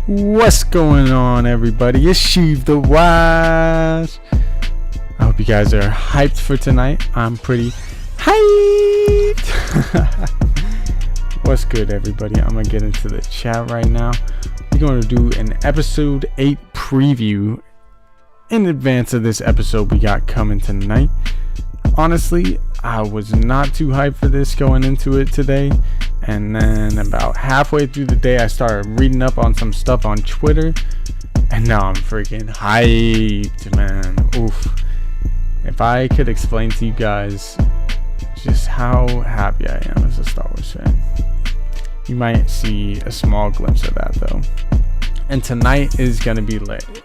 What's going on, everybody? It's Sheiv the Wise. I hope you guys are hyped for tonight. I'm pretty hyped. What's good, everybody? I'm gonna get into the chat right now. We're going to do an episode 8 preview in advance of this episode we got coming tonight. Honestly, I was not too hyped for this going into it today, and then about halfway through the day I started reading up on some stuff on Twitter, and now I'm freaking hyped, man. Oof. If I could explain to you guys just how happy I am as a Star Wars fan, you might see a small glimpse of that though. And tonight is gonna be lit.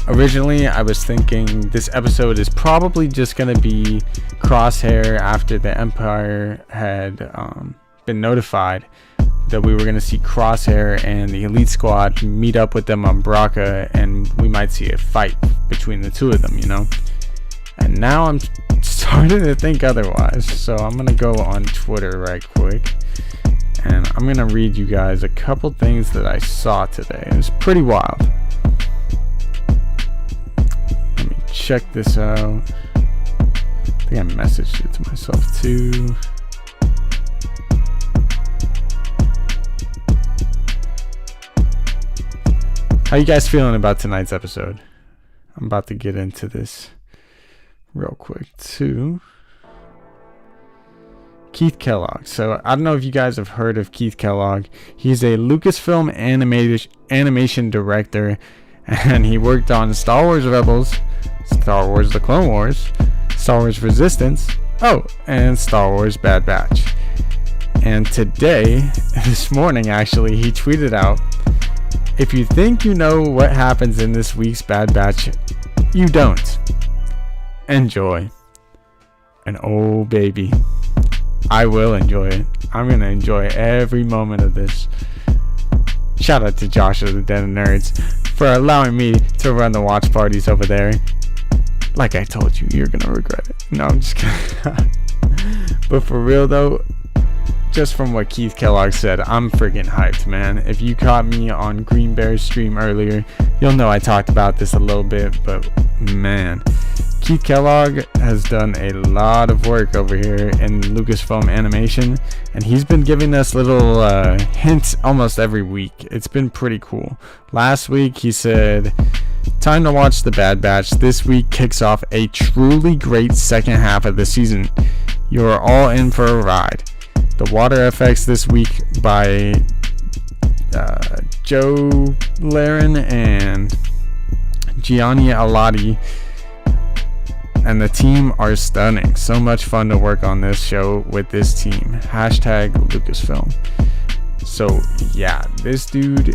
Originally, I was thinking this episode is probably just going to be Crosshair after the Empire had been notified that we were going to see Crosshair and the Elite Squad meet up with them on Braca, and we might see a fight between the two of them, you know? And now I'm starting to think otherwise, so I'm going to go on Twitter right quick, and I'm going to read you guys a couple things that I saw today. It was pretty wild. Check this out. I think I messaged it to myself too. How you guys feeling about tonight's episode? I'm about to get into this real quick too. Keith Kellogg. So I don't know if you guys have heard of Keith Kellogg. He's a Lucasfilm animation director, and he worked on Star Wars Rebels, Star Wars The Clone Wars, Star Wars Resistance, and Star Wars Bad Batch. And today, this morning actually, he tweeted out, "If you think you know what happens in this week's Bad Batch, you don't. Enjoy." And oh baby, I will enjoy it. I'm gonna enjoy every moment of this. Shout out to Josh of the Den of Nerds for allowing me to run the watch parties over there. Like I told you, you're gonna regret it. No, I'm just kidding. But for real though, just from what Keith Kellogg said, I'm freaking hyped, man. If you caught me on Green Bear's stream earlier, you'll know I talked about this a little bit, but man, Keith Kellogg has done a lot of work over here in Lucasfilm Animation, and he's been giving us little hints almost every week. It's been pretty cool. Last week he said, "Time to watch the Bad Batch. This week kicks off a truly great second half of the season. You are all in for a ride. The water effects this week by Joe Laren and Gianni Alati and the team are stunning. So much fun to work on this show with this team. Hashtag Lucasfilm." So yeah, this dude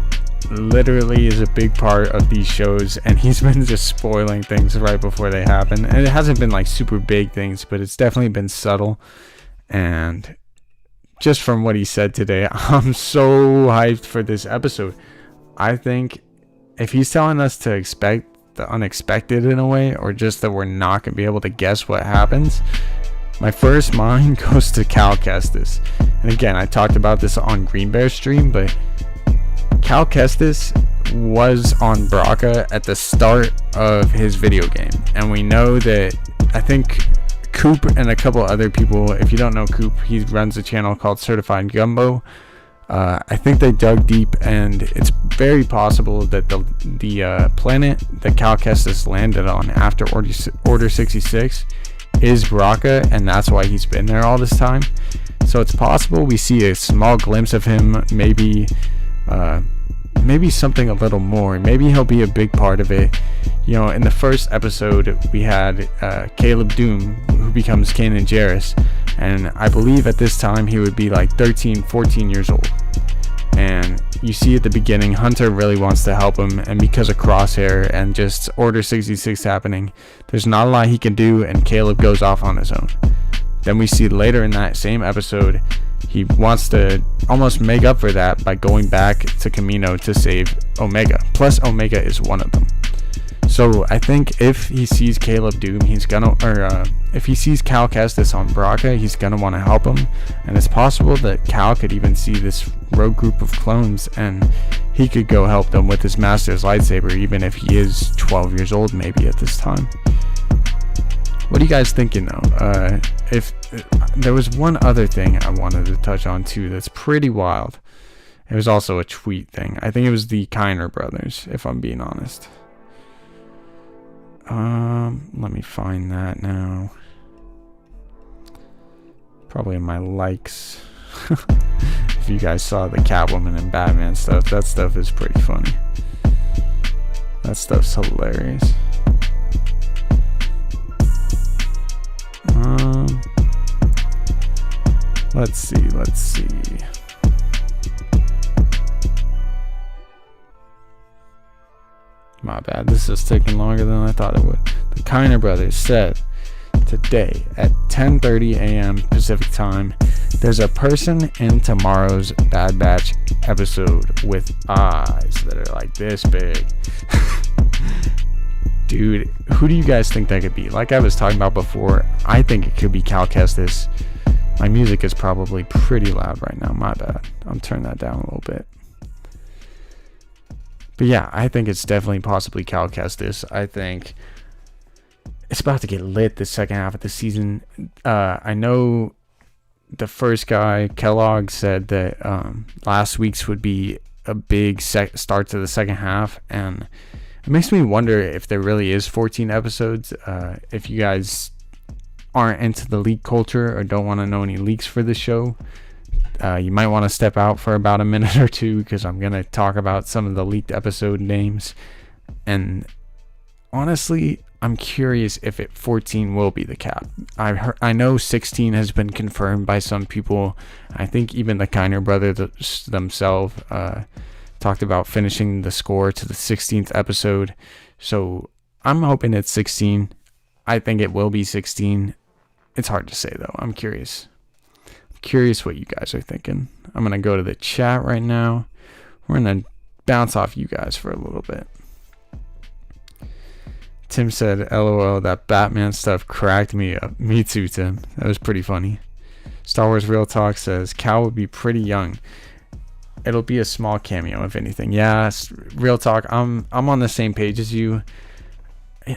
literally is a big part of these shows, and he's been just spoiling things right before they happen. And it hasn't been like super big things, but it's definitely been subtle. And just from what he said today, I'm so hyped for this episode. I think if he's telling us to expect the unexpected in a way, or just that we're not gonna be able to guess what happens, my first mind goes to Cal Kestis. And again, I talked about this on Green Bear stream, but Cal Kestis was on Braca at the start of his video game, and we know that, I think Coop and a couple other people, if you don't know Coop, he runs a channel called Certified Gumbo. I think they dug deep, and it's very possible that the planet that Cal Kestis landed on after Order 66 is Braca, and that's why he's been there all this time. So it's possible we see a small glimpse of him, maybe something a little more. Maybe he'll be a big part of it. You know, in the first episode we had Caleb Doom, who becomes Kanan Jarrus, and I believe at this time he would be like 13-14 years old. And you see at the beginning, Hunter really wants to help him, and because of Crosshair and just Order 66 happening, there's not a lot he can do, and Caleb goes off on his own. Then we see later in that same episode, he wants to almost make up for that by going back to Kamino to save Omega. Plus, Omega is one of them. So I think if he sees Caleb Doom, he's gonna, if he sees Cal Kestis on Braca, he's gonna want to help him. And it's possible that Cal could even see this rogue group of clones, and he could go help them with his master's lightsaber, even if he is 12 years old maybe at this time. What are you guys thinking though? If there was one other thing I wanted to touch on too that's pretty wild. It was also a tweet thing. I think it was the Kiner brothers, if I'm being honest. Let me find that now. Probably in my likes. If you guys saw the Catwoman and Batman stuff, that stuff is pretty funny. That stuff's hilarious. Let's see. My bad, this is taking longer than I thought it would. The Kiner brothers said today at 10:30 a.m. Pacific time, there's a person in tomorrow's Bad Batch episode with eyes that are like this big. Dude, who do you guys think that could be? Like I was talking about before, I think it could be Cal Kestis. My music is probably pretty loud right now, my bad. I'll turn that down a little bit. But yeah, I think it's definitely possibly Cal Kestis. I think it's about to get lit the second half of the season. I know the first guy, Kellogg, said that last week's would be a big start to the second half, and it makes me wonder if there really is 14 episodes. If you guys aren't into the leak culture or don't want to know any leaks for the show, you might want to step out for about a minute or two, because I'm going to talk about some of the leaked episode names. And honestly, I'm curious if 14 will be the cap. I know 16 has been confirmed by some people. I think even the Kiner brothers themselves talked about finishing the score to the 16th episode. So I'm hoping it's 16. I think it will be 16. It's hard to say though. I'm curious what you guys are thinking. I'm gonna go to the chat right now. We're gonna bounce off you guys for a little bit. Tim said, LOL, that Batman stuff cracked me up. Me too, Tim. That was pretty funny. Star Wars Real Talk says Cal would be pretty young. It'll be a small cameo, if anything. Yeah, Real Talk, I'm on the same page as you.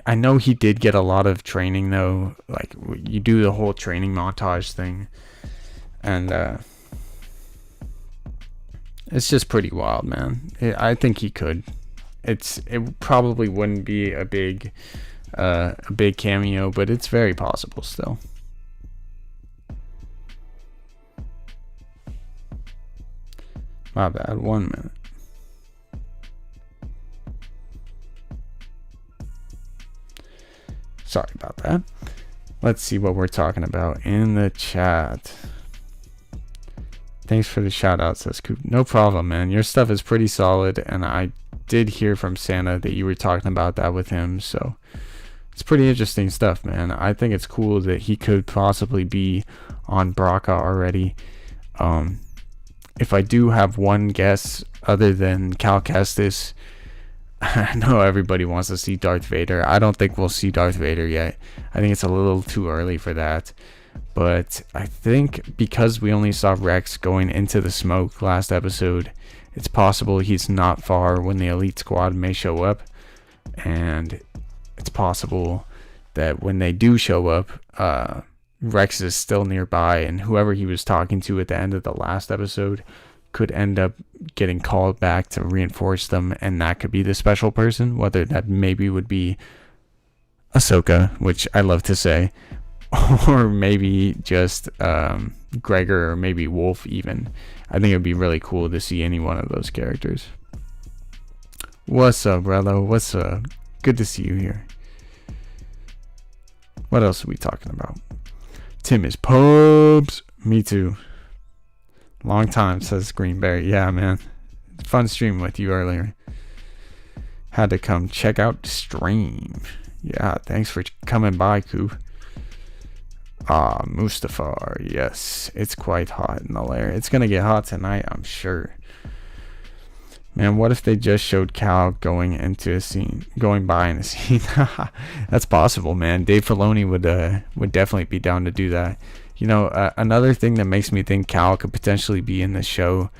I know he did get a lot of training though. Like you do the whole training montage thing, and it's just pretty wild, man. I think he could. It probably wouldn't be a big cameo, but it's very possible still. My bad. 1 minute. Sorry about that. Let's see what we're talking about in the chat. Thanks for the shout out, says Coop. No problem, man. Your stuff is pretty solid, and I did hear from Santa that you were talking about that with him, so it's pretty interesting stuff, man. I think it's cool that he could possibly be on Braca already. If I do have one guess other than Cal Kestis, I know everybody wants to see Darth Vader. I don't think we'll see Darth Vader yet. I think it's a little too early for that. But I think because we only saw Rex going into the smoke last episode, it's possible he's not far when the elite squad may show up. And it's possible that when they do show up, Rex is still nearby, and whoever he was talking to at the end of the last episode could end up getting called back to reinforce them, and that could be the special person, whether that maybe would be Ahsoka, which I love to say, or maybe just Gregor, or maybe Wolf even. I think it would be really cool to see any one of those characters. What's up, brother? What's up? Good to see you here. What else are we talking about? Tim is pubs. Me too. Long time, says Greenberry. Yeah, man. Fun stream with you earlier. Had to come check out the stream. Yeah, thanks for coming by, Coop. Mustafar. Yes, it's quite hot in the lair. It's gonna get hot tonight, I'm sure. Man, what if they just showed Cal going by in a scene? That's possible, man. Dave Filoni would definitely be down to do that. You know, another thing that makes me think Cal could potentially be in the show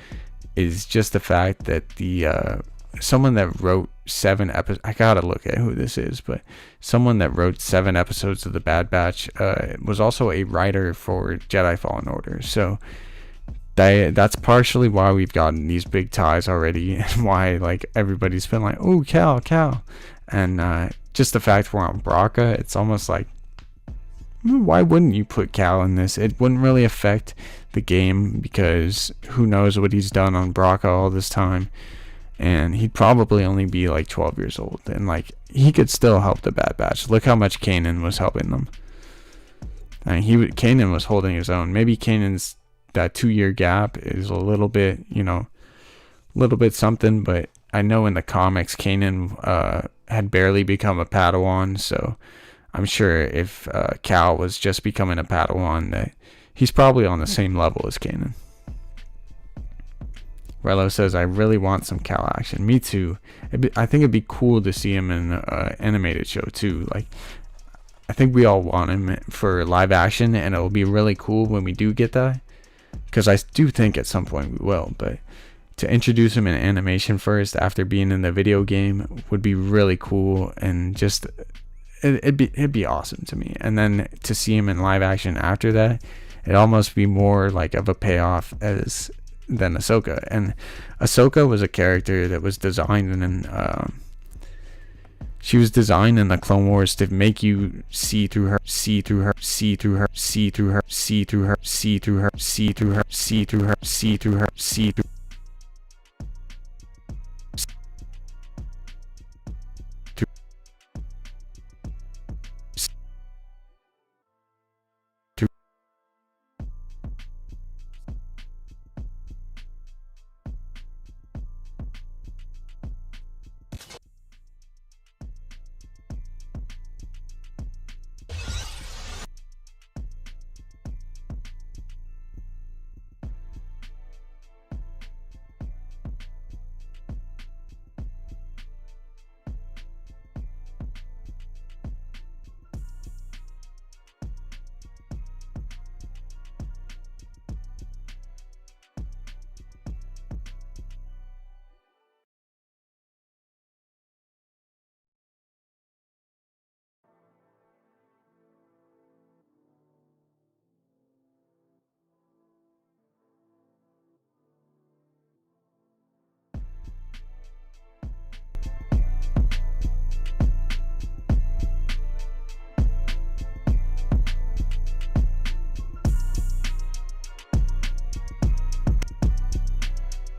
is just the fact that the someone that wrote 7 episodes, I gotta look at who this is, but someone that wrote 7 episodes of The Bad Batch was also a writer for Jedi Fallen Order. So that's partially why we've gotten these big ties already, and why like everybody's been like, oh, Cal, and just the fact we're on Braca, it's almost like, why wouldn't you put Cal in this? It wouldn't really affect the game, because who knows what he's done on Braca all this time, and he'd probably only be like 12 years old, and like he could still help the Bad Batch. Look how much Kanan was helping them. And Kanan was holding his own. Maybe Kanan's that 2-year gap is a little bit, something, but I know in the comics Kanan had barely become a Padawan, so I'm sure if Cal was just becoming a Padawan, that he's probably on the same level as Kanan. Rello says, I really want some Cal action. Me too. I think it'd be cool to see him in an animated show too. Like, I think we all want him for live action, and it'll be really cool when we do get that, because I do think at some point we will. But to introduce him in animation first after being in the video game would be really cool, and just it'd be awesome to me. And then to see him in live action after that, it'd almost be more like of a payoff than Ahsoka. And Ahsoka was a character that was designed in she was designed in the Clone Wars to make you see through her, see through her, see through her, see through her, see through her, see through her, see through her, see through her, see through her, see through